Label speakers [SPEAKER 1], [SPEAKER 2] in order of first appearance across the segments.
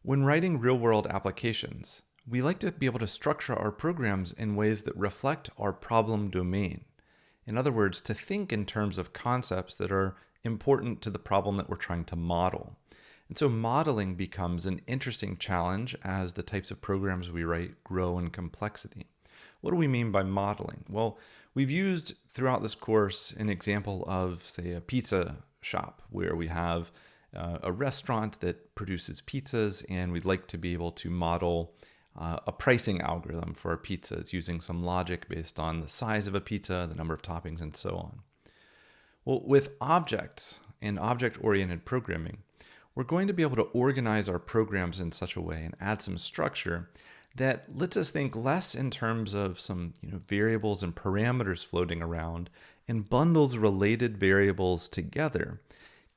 [SPEAKER 1] When writing real-world applications, we like to be able to structure our programs in ways that reflect our problem domain. In other words, to think in terms of concepts that are important to the problem that we're trying to model. And so modeling becomes an interesting challenge as the types of programs we write grow in complexity. What do we mean by modeling? Well, we've used throughout this course an example of, say, a pizza shop where we have a restaurant that produces pizzas, and we'd like to be able to model a pricing algorithm for our pizzas using some logic based on the size of a pizza, the number of toppings, and so on. Well, with objects and object-oriented programming, we're going to be able to organize our programs in such a way and add some structure that lets us think less in terms of some variables and parameters floating around and bundles related variables together,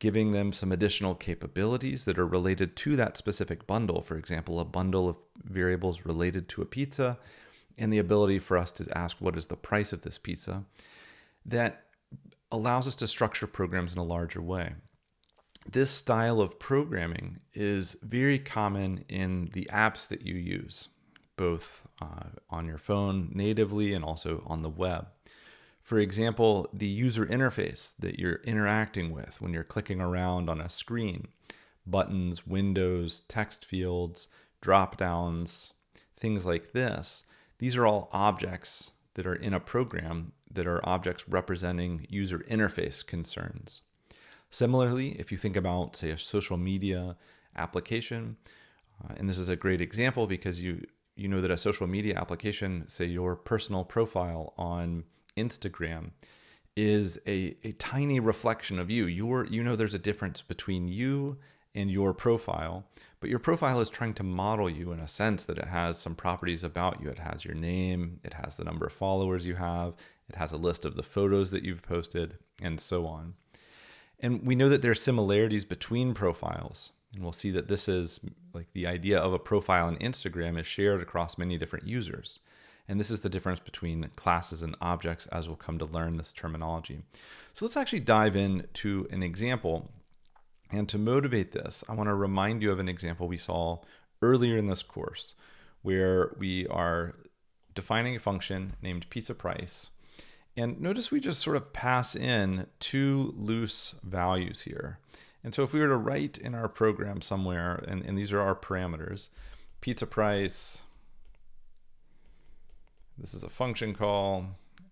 [SPEAKER 1] giving them some additional capabilities that are related to that specific bundle. For example, a bundle of variables related to a pizza and the ability for us to ask what is the price of this pizza. That allows us to structure programs in a larger way. This style of programming is very common in the apps that you use, both on your phone natively and also on the web. For example, the user interface that you're interacting with when you're clicking around on a screen, buttons, windows, text fields, drop downs, things like this. These are all objects that are in a program that are objects representing user interface concerns. Similarly, if you think about, say, a social media application, and this is a great example because you know that a social media application, say your personal profile on Instagram, is a tiny reflection of you. There's a difference between you and your profile, but your profile is trying to model you in a sense that it has some properties about you. It has your name, it has the number of followers you have, it has a list of the photos that you've posted, and so on. And we know that there are similarities between profiles. And we'll see that this is like the idea of a profile on Instagram is shared across many different users. And this is the difference between classes and objects as we'll come to learn this terminology. So let's actually dive into an example. And to motivate this, I want to remind you of an example we saw earlier in this course where we are defining a function named pizza price. And notice we just sort of pass in two loose values here. And so if we were to write in our program somewhere, and these are our parameters, pizza price, this is a function call,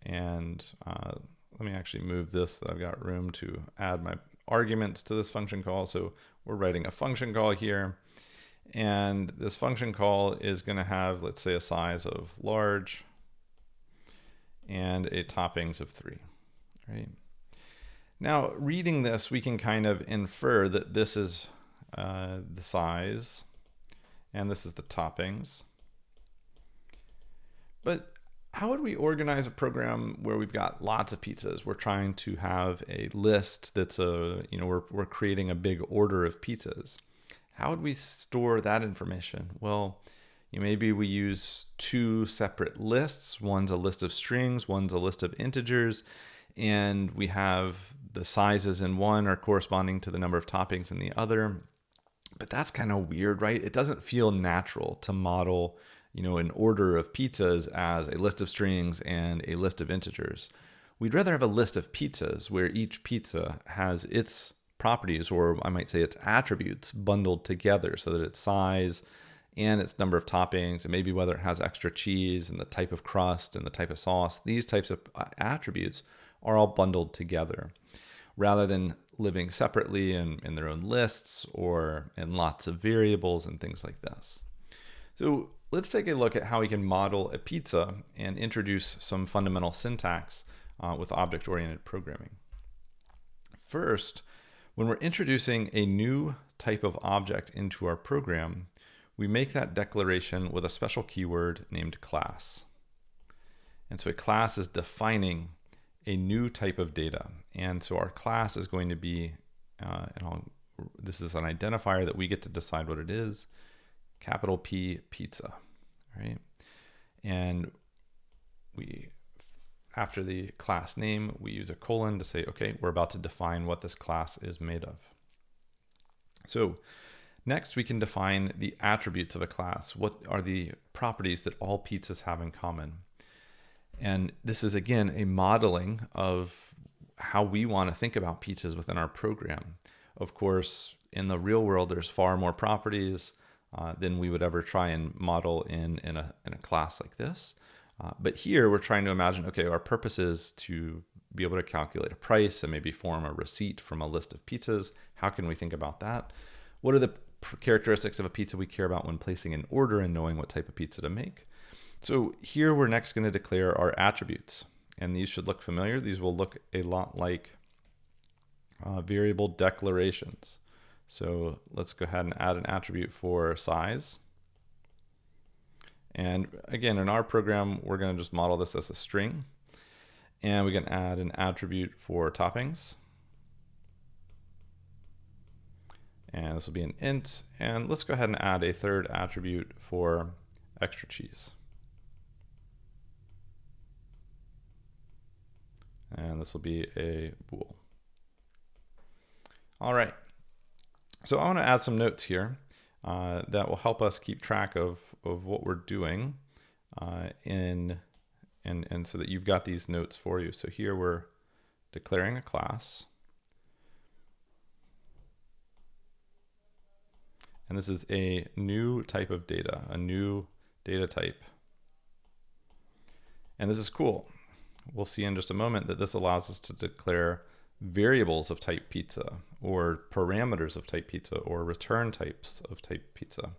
[SPEAKER 1] and let me actually move this so I've got room to add my arguments to this function call. So we're writing a function call here, and this function call is going to have, let's say, a size of large and a toppings of 3, right? Now, reading this, we can kind of infer that this is the size and this is the toppings. But how would we organize a program where we've got lots of pizzas? We're trying to have a list that's we're creating a big order of pizzas. How would we store that information? Well, maybe we use two separate lists. One's a list of strings, one's a list of integers, and we have the sizes in one are corresponding to the number of toppings in the other. But that's kind of weird, right? It doesn't feel natural to model, an order of pizzas as a list of strings and a list of integers. We'd rather have a list of pizzas where each pizza has its properties, or I might say its attributes, bundled together so that its size and its number of toppings, and maybe whether it has extra cheese and the type of crust and the type of sauce, these types of attributes are all bundled together rather than living separately in their own lists or in lots of variables and things like this. So let's take a look at how we can model a pizza and introduce some fundamental syntax with object-oriented programming. First, when we're introducing a new type of object into our program, we make that declaration with a special keyword named class. And so a class is defining a new type of data. And so our class is going to be, this is an identifier that we get to decide what it is, capital P pizza, right? And after the class name, we use a colon to say, okay, we're about to define what this class is made of. So Next, we can define the attributes of a class. What are the properties that all pizzas have in common? And this is, again, a modeling of how we want to think about pizzas within our program. Of course, in the real world, there's far more properties than we would ever try and model in a class like this. But here we're trying to imagine, okay, our purpose is to be able to calculate a price and maybe form a receipt from a list of pizzas. How can we think about that? What are the characteristics of a pizza we care about when placing an order and knowing what type of pizza to make? So here we're next going to declare our attributes, and these should look familiar. These will look a lot like variable declarations. So let's go ahead and add an attribute for size. And again, in our program, we're going to just model this as a string. And we can add an attribute for toppings. And this will be an int. And let's go ahead and add a third attribute for extra cheese. And this will be a bool. All right. So I want to add some notes here that will help us keep track of what we're doing and so that you've got these notes for you. So here we're declaring a class. And this is a new type of data, a new data type. And this is cool. We'll see in just a moment that this allows us to declare variables of type pizza, or parameters of type pizza, or return types of type pizza.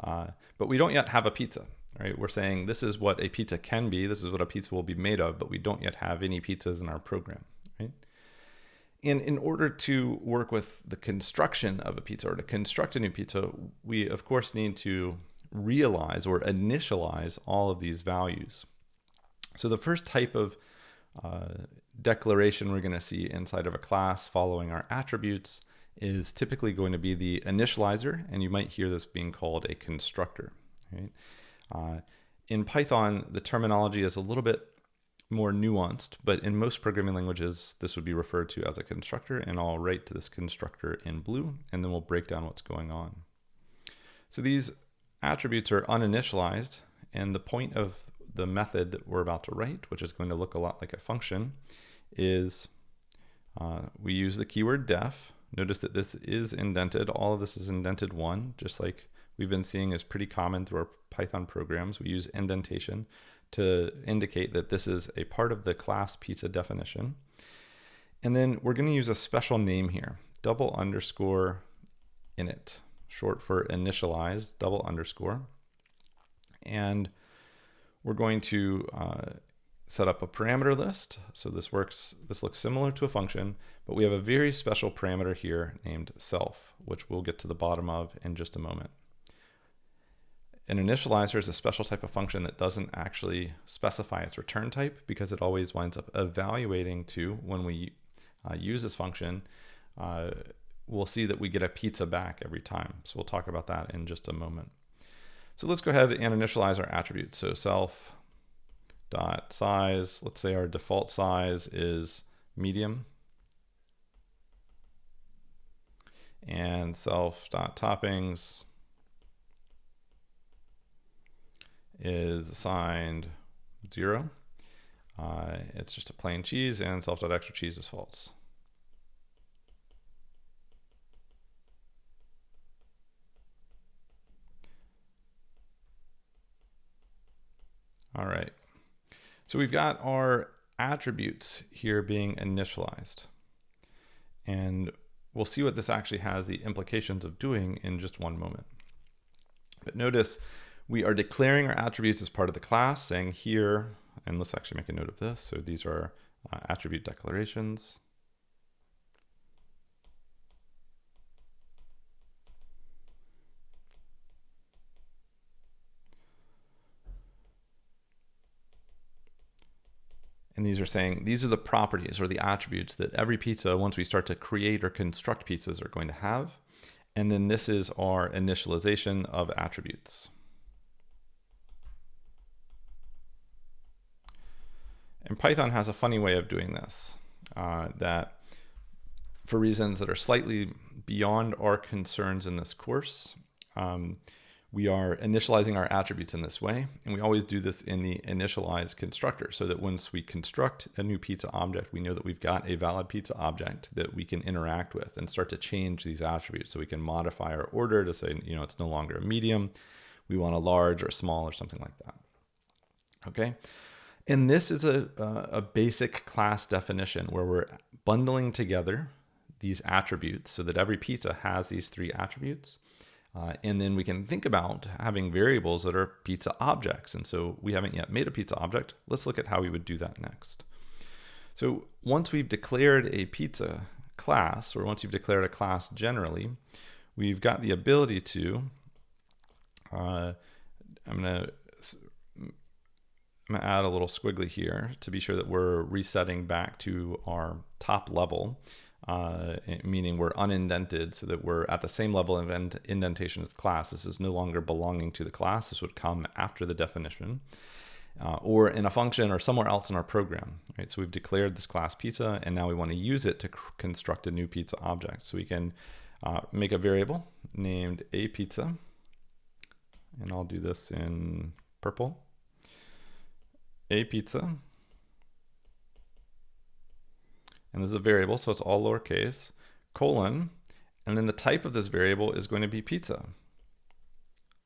[SPEAKER 1] But we don't yet have a pizza, right? We're saying this is what a pizza can be, this is what a pizza will be made of, but we don't yet have any pizzas in our program, right? And in order to work with the construction of a pizza, or to construct a new pizza, we of course need to realize or initialize all of these values. So the first type of declaration we're going to see inside of a class following our attributes is typically going to be the initializer, and you might hear this being called a constructor. Right? In Python, the terminology is a little bit more nuanced, but in most programming languages, this would be referred to as a constructor, and I'll write to this constructor in blue, and then we'll break down what's going on. So these attributes are uninitialized, and the point of the method that we're about to write, which is going to look a lot like a function, is we use the keyword def. Notice that this is indented. All of this is indented 1, just like we've been seeing is pretty common through our Python programs. We use indentation to indicate that this is a part of the class pizza definition. And then we're going to use a special name here, double underscore init, short for initialize, double underscore. And we're going to set up a parameter list. So this looks similar to a function, but we have a very special parameter here named self, which we'll get to the bottom of in just a moment. An initializer is a special type of function that doesn't actually specify its return type, because it always winds up evaluating to, when we use this function, we'll see that we get a pizza back every time. So we'll talk about that in just a moment. So let's go ahead and initialize our attributes. So self dot size, let's say our default size is medium, and self dot toppings is assigned 0. It's just a plain cheese, and self dot extra cheese is false. All right. So we've got our attributes here being initialized, and we'll see what this actually has the implications of doing in just one moment. But notice we are declaring our attributes as part of the class, saying here, and let's actually make a note of this. So these are attribute declarations. And these are saying, these are the properties or the attributes that every pizza, once we start to create or construct pizzas, are going to have. And then this is our initialization of attributes. And Python has a funny way of doing this, that for reasons that are slightly beyond our concerns in this course, we are initializing our attributes in this way, and we always do this in the initialize constructor, so that once we construct a new pizza object, we know that we've got a valid pizza object that we can interact with and start to change these attributes. So we can modify our order to say, it's no longer a medium, we want a large or a small or something like that. Okay, and this is a basic class definition where we're bundling together these attributes so that every pizza has these three attributes. And then we can think about having variables that are pizza objects. And so we haven't yet made a pizza object. Let's look at how we would do that next. So once we've declared a pizza class, or once you've declared a class generally, we've got the ability to, I'm gonna add a little squiggly here to be sure that we're resetting back to our top level. Meaning we're unindented, so that we're at the same level of indentation as the class. This is no longer belonging to the class. This would come after the definition, or in a function or somewhere else in our program. Right? So we've declared this class pizza, and now we want to use it to construct a new pizza object. So we can make a variable named a pizza, and I'll do this in purple. A pizza. And this is a variable, so it's all lowercase, colon, and then the type of this variable is going to be pizza.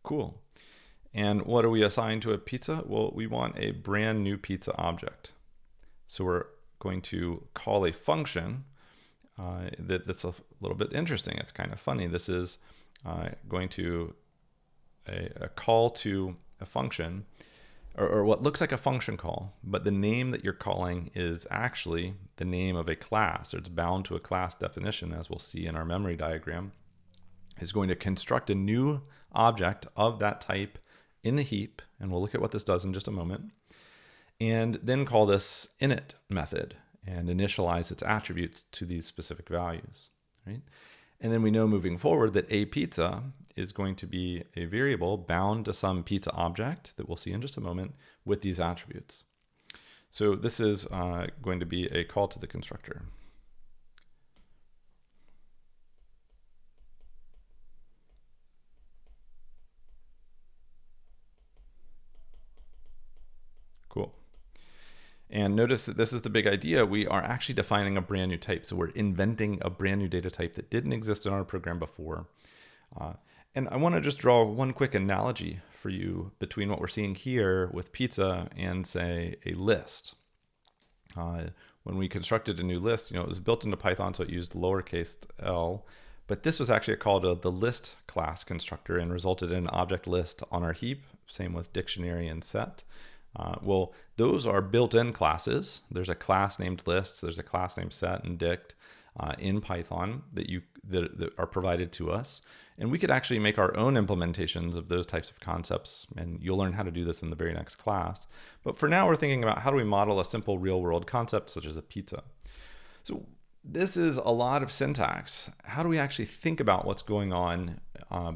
[SPEAKER 1] Cool. And what are we assigned to a pizza? Well, we want a brand new pizza object. So we're going to call a function that's a little bit interesting. It's kind of funny. This is going to a call to a function, or what looks like a function call, but the name that you're calling is actually the name of a class, or it's bound to a class definition, as we'll see in our memory diagram, is going to construct a new object of that type in the heap, and we'll look at what this does in just a moment, and then call this init method and initialize its attributes to these specific values, right? And then we know moving forward that a pizza is going to be a variable bound to some pizza object that we'll see in just a moment with these attributes. So this is going to be a call to the constructor. Cool. And notice that this is the big idea. We are actually defining a brand new type. So we're inventing a brand new data type that didn't exist in our program before. And I want to just draw one quick analogy for you between what we're seeing here with pizza and, say, a list. When we constructed a new list, it was built into Python, so it used lowercase l. But this was actually a call to the list class constructor and resulted in an object list on our heap. Same with dictionary and set. Well, those are built-in classes. There's a class named lists. There's a class named set and dict in Python that are provided to us. And we could actually make our own implementations of those types of concepts. And you'll learn how to do this in the very next class. But for now, we're thinking about how do we model a simple real-world concept such as a pizza. So this is a lot of syntax. How do we actually think about what's going on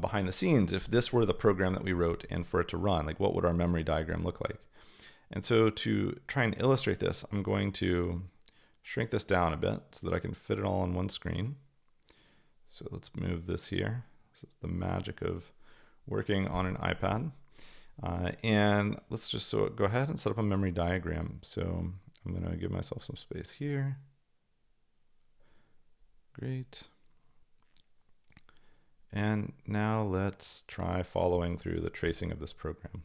[SPEAKER 1] behind the scenes if this were the program that we wrote and for it to run? Like, what would our memory diagram look like? And so to try and illustrate this, I'm going to shrink this down a bit so that I can fit it all on one screen. So let's move this here. This is the magic of working on an iPad. And let's just go ahead and set up a memory diagram. So I'm going to give myself some space here. Great. And now let's try following through the tracing of this program.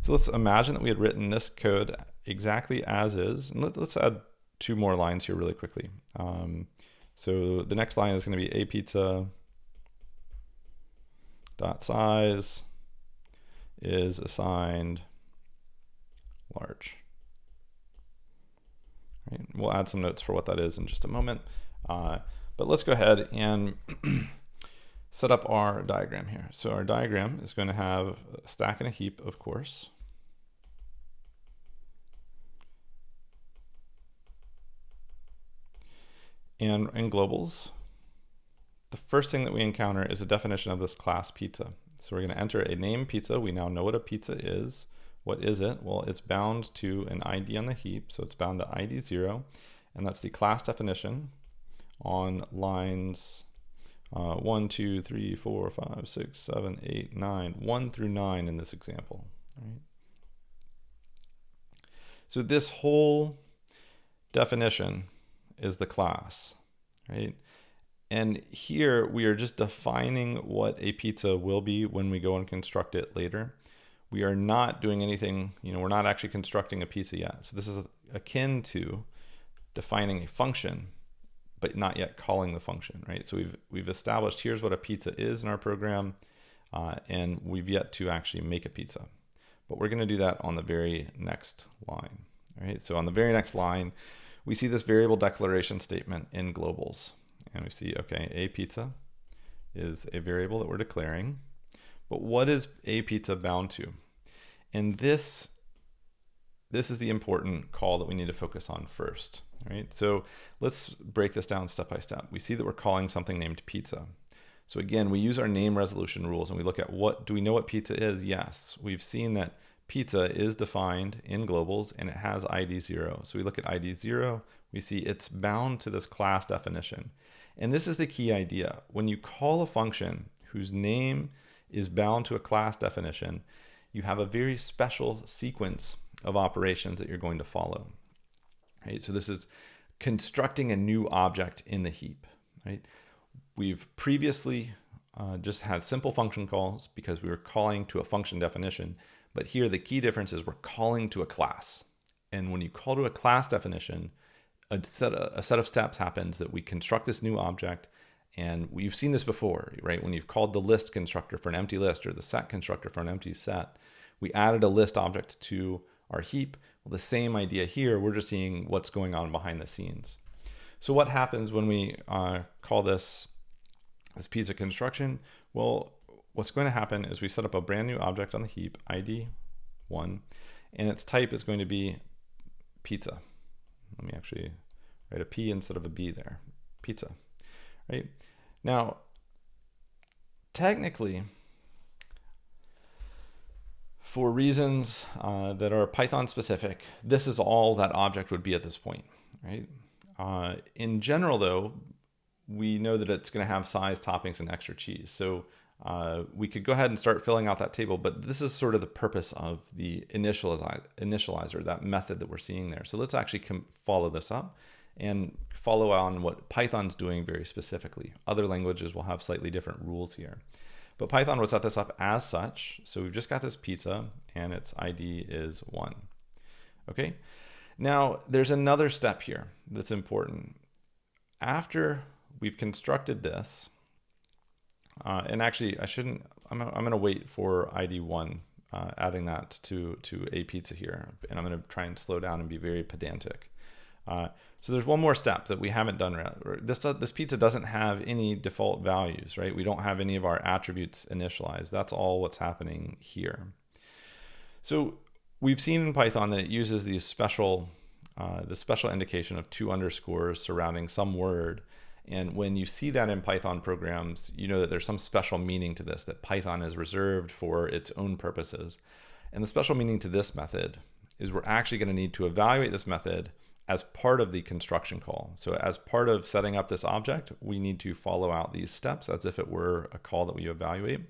[SPEAKER 1] So let's imagine that we had written this code exactly as is. And let's add two more lines here really quickly. So the next line is going to be a pizza dot size is assigned large. Right. We'll add some notes for what that is in just a moment. But let's go ahead and set up our diagram here. So our diagram is going to have a stack and a heap, of course. And in globals, the first thing that we encounter is a definition of this class pizza. So we're going to enter a name pizza. We now know what a pizza is. What is it? Well, it's bound to an ID on the heap. So it's bound to ID 0. And that's the class definition on lines 1, 2, 3, 4, 5, 6, 7, 8, 9, 1 through 9 in this example. Right? So this whole definition is the class, right? And here we are just defining what a pizza will be when we go and construct it later. We are not doing anything, we're not actually constructing a pizza yet. So this is akin to defining a function, but not yet calling the function, right? So we've established here's what a pizza is in our program, and we've yet to actually make a pizza. But we're going to do that on the very next line, right? So on the very next line, we see this variable declaration statement in globals. And we see, okay, a pizza is a variable that we're declaring. But what is a pizza bound to? And this is the important call that we need to focus on first, right? So let's break this down step by step. We see that we're calling something named pizza. So again, we use our name resolution rules and we look at do we know what pizza is? Yes. We've seen that pizza is defined in globals and it has ID 0. So we look at ID 0, we see it's bound to this class definition. And this is the key idea. When you call a function whose name is bound to a class definition, you have a very special sequence of operations that you're going to follow. Right? So this is constructing a new object in the heap. Right? We've previously just had simple function calls because we were calling to a function definition. But here the key difference is we're calling to a class. And when you call to a class definition, a set of steps happens that we construct this new object. And we've seen this before, right? When you've called the list constructor for an empty list or the set constructor for an empty set, we added a list object to our heap. Well, the same idea here, we're just seeing what's going on behind the scenes. So what happens when we call this pizza construction? Well, what's going to happen is we set up a brand new object on the heap, ID 1, and its type is going to be pizza. Let me actually write a P instead of a B there, pizza, right? Now, technically, for reasons that are Python specific, this is all that object would be at this point, right? In general, though, we know that it's going to have size, toppings, and extra cheese. So we could go ahead and start filling out that table, but this is sort of the purpose of the initializer, that method that we're seeing there. So let's actually follow this up and follow on what Python's doing very specifically. Other languages will have slightly different rules here. But Python will set this up as such. So we've just got this pizza and its ID is 1. Okay. Now there's another step here that's important. After we've constructed this, and actually I'm going to wait for ID 1, adding that to a pizza here. And I'm going to try and slow down and be very pedantic. So there's one more step that we haven't done. This pizza doesn't have any default values, right? We don't have any of our attributes initialized. That's all what's happening here. So we've seen in Python that it uses these special indication of 2 underscores surrounding some word. And when you see that in Python programs, you know that there's some special meaning to this, that Python is reserved for its own purposes. And the special meaning to this method is we're actually going to need to evaluate this method as part of the construction call. So as part of setting up this object, we need to follow out these steps as if it were a call that we evaluate.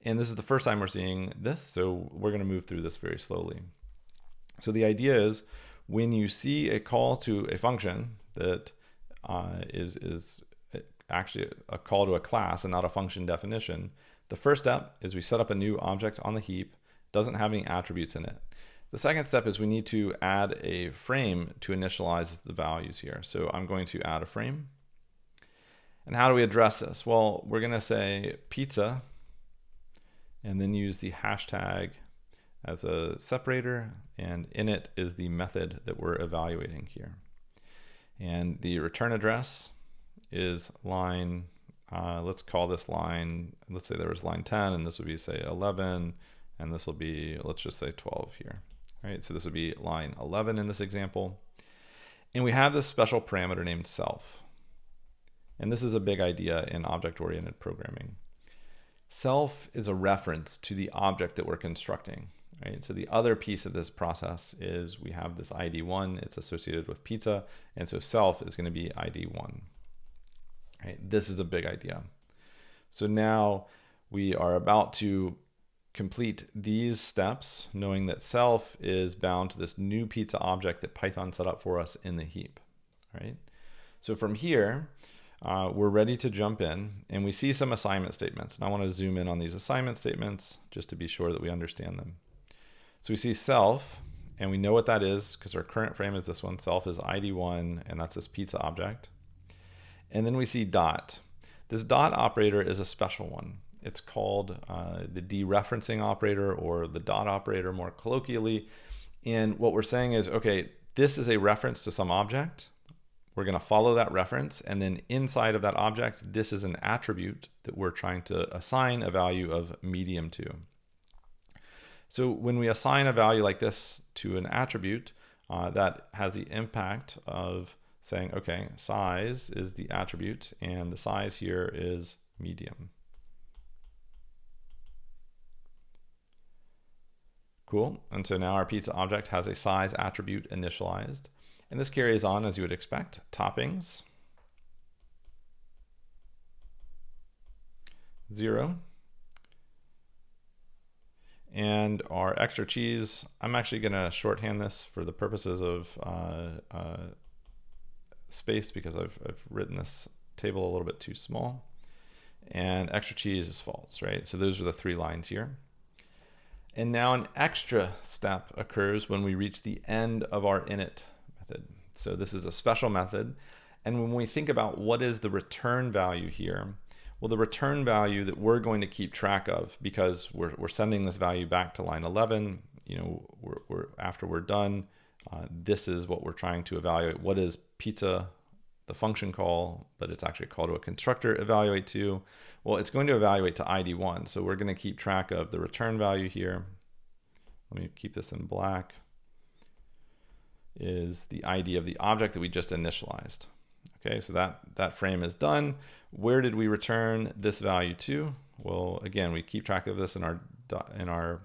[SPEAKER 1] And this is the first time we're seeing this, so we're going to move through this very slowly. So the idea is when you see a call to a function that is actually a call to a class and not a function definition, the first step is we set up a new object on the heap, doesn't have any attributes in it. The second step is we need to add a frame to initialize the values here. So I'm going to add a frame. And how do we address this? Well, we're going to say pizza and then use the hashtag as a separator, and in it is the method that we're evaluating here. And the return address is line, let's call this line, let's say there was line 10, and this would be, say, 11, and this will be, let's just say 12 here. Right, so this would be line 11 in this example. And we have this special parameter named self. And this is a big idea in object-oriented programming. Self is a reference to the object that we're constructing. Right? So the other piece of this process is we have this ID 1, it's associated with pizza, and so self is going to be ID 1. right? This is a big idea. So now we are about to complete these steps, knowing that self is bound to this new pizza object that Python set up for us in the heap, right? So from here, we're ready to jump in, and we see some assignment statements. And I want to zoom in on these assignment statements just to be sure that we understand them. So we see self, and we know what that is because our current frame is this one. Self is ID1, and that's this pizza object. And then we see dot. This dot operator is a special one. It's called the dereferencing operator, or the dot operator more colloquially. And what we're saying is, okay, this is a reference to some object. We're going to follow that reference, and then inside of that object, this is an attribute that we're trying to assign a value of medium to. So when we assign a value like this to an attribute, that has the impact of saying, okay, size is the attribute, and the size here is medium. Cool. And so now our pizza object has a size attribute initialized. And this carries on as you would expect. Toppings, 0. And our extra cheese, I'm actually going to shorthand this for the purposes of space, because I've written this table a little bit too small. And extra cheese is false, right? So those are the 3 lines here. And now an extra step occurs when we reach the end of our init method. So this is a special method. And when we think about what is the return value here, well, the return value that we're going to keep track of, because we're sending this value back to line 11, you know, after we're done, this is what we're trying to evaluate. What is pizza, the function call, but it's actually a call to a constructor, evaluate to? Well, it's going to evaluate to ID1. So we're going to keep track of the return value here. Let me keep this in black. Is the ID of the object that we just initialized. Okay, so that frame is done. Where did we return this value to? Well, again, we keep track of this in our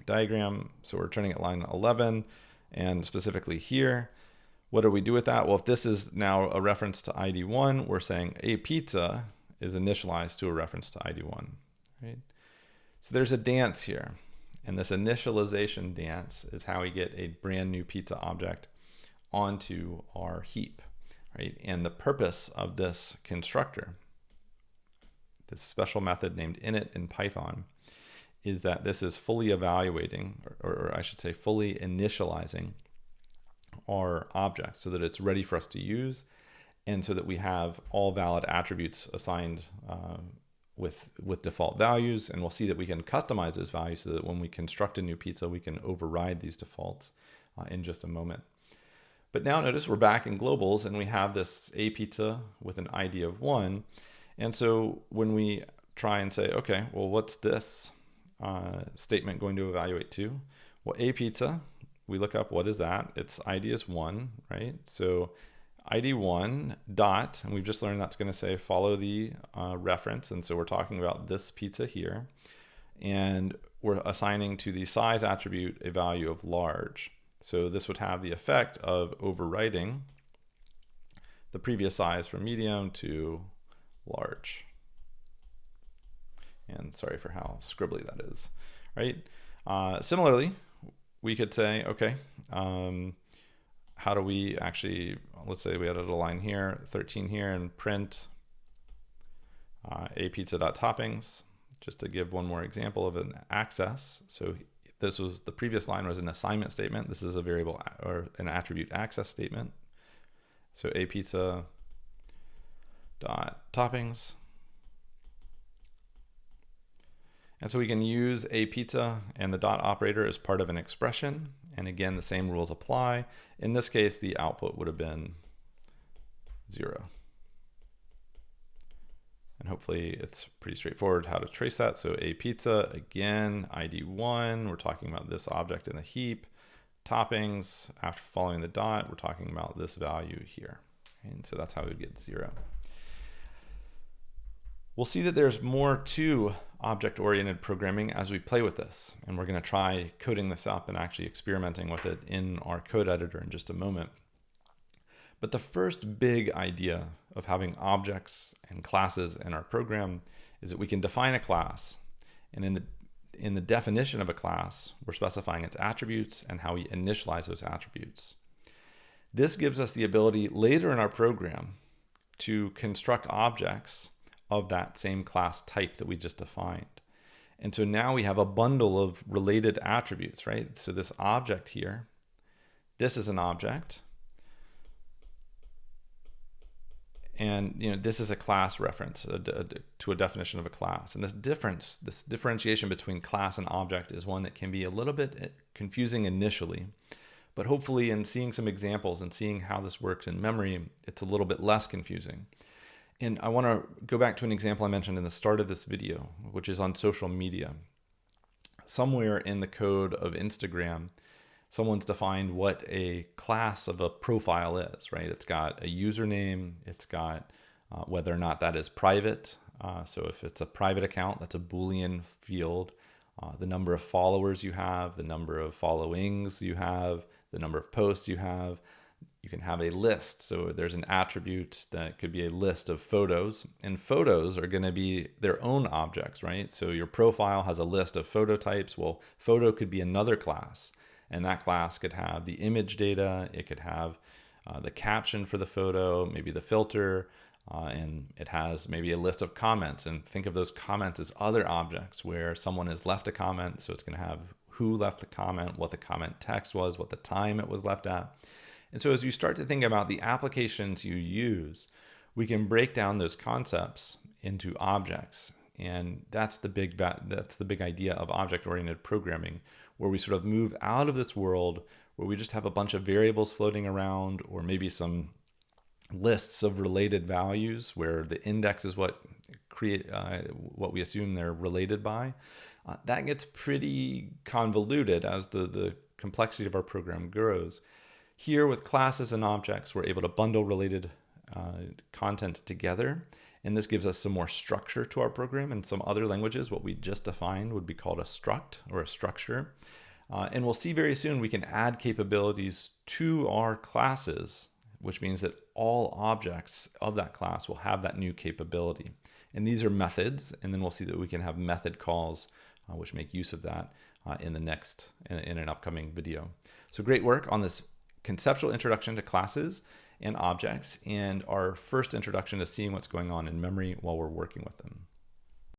[SPEAKER 1] diagram. So we're returning at line 11, and specifically here. What do we do with that? Well, if this is now a reference to ID1, we're saying a pizza is initialized to a reference to ID1, right? So there's a dance here. And this initialization dance is how we get a brand new pizza object onto our heap, right? And the purpose of this constructor, this special method named init in Python, is that this is fully evaluating, or I should say fully initializing our object so that it's ready for us to use, and so that we have all valid attributes assigned with default values. And we'll see that we can customize those values so that when we construct a new pizza, we can override these defaults in just a moment. But now notice we're back in globals, and we have this a pizza with an ID of 1. And so when we try and say, okay, well, what's this statement going to evaluate to? Well, a pizza, we look up what is that. Its ID is 1, right? So ID1 dot, and we've just learned that's going to say follow the reference. And so we're talking about this pizza here. And we're assigning to the size attribute a value of large. So this would have the effect of overwriting the previous size from medium to large. And sorry for how scribbly that is, right? Similarly, we could say, okay, how do we actually, let's say we added a line here, 13 here, and print a pizza.toppings, just to give one more example of an access. So this was, the previous line was an assignment statement. This is a variable or an attribute access statement. So a pizza dot toppings. And so we can use a pizza and the dot operator as part of an expression. And again, the same rules apply. In this case, the output would have been 0. And hopefully it's pretty straightforward how to trace that. So a pizza, again, ID 1, we're talking about this object in the heap. Toppings, after following the dot, we're talking about this value here. And so that's how we would get 0. We'll see that there's more to object-oriented programming as we play with this. And we're going to try coding this up and actually experimenting with it in our code editor in just a moment. But the first big idea of having objects and classes in our program is that we can define a class, and in the definition of a class, we're specifying its attributes and how we initialize those attributes. This gives us the ability later in our program to construct objects of that same class type that we just defined. And so now we have a bundle of related attributes, right? So this object here, this is an object. And this is a class reference to a definition of a class. And this differentiation between class and object is one that can be a little bit confusing initially. But hopefully in seeing some examples and seeing how this works in memory, it's a little bit less confusing. And I want to go back to an example I mentioned in the start of this video, which is on social media. Somewhere in the code of Instagram, someone's defined what a class of a profile is, right? It's got a username, it's got whether or not that is private. So if it's a private account, that's a Boolean field. The number of followers you have, the number of followings you have, the number of posts you have. You can have a list. So there's an attribute that could be a list of photos, and photos are going to be their own objects, right? So your profile has a list of photo types. Well, photo could be another class, and that class could have the image data. It could have the caption for the photo, maybe the filter, and it has maybe a list of comments. And think of those comments as other objects where someone has left a comment. So it's going to have who left the comment, what the comment text was, what the time it was left at. And so as you start to think about the applications you use, we can break down those concepts into objects. And that's the big idea of object-oriented programming, where we sort of move out of this world where we just have a bunch of variables floating around, or maybe some lists of related values where the index is what we assume they're related by. That gets pretty convoluted as the complexity of our program grows. Here with classes and objects, we're able to bundle related content together. And this gives us some more structure to our program. In some other languages, what we just defined would be called a struct or a structure. And we'll see very soon we can add capabilities to our classes, which means that all objects of that class will have that new capability. And these are methods. And then we'll see that we can have method calls, which make use of that in an upcoming video. So great work on this conceptual introduction to classes and objects, and our first introduction to seeing what's going on in memory while we're working with them.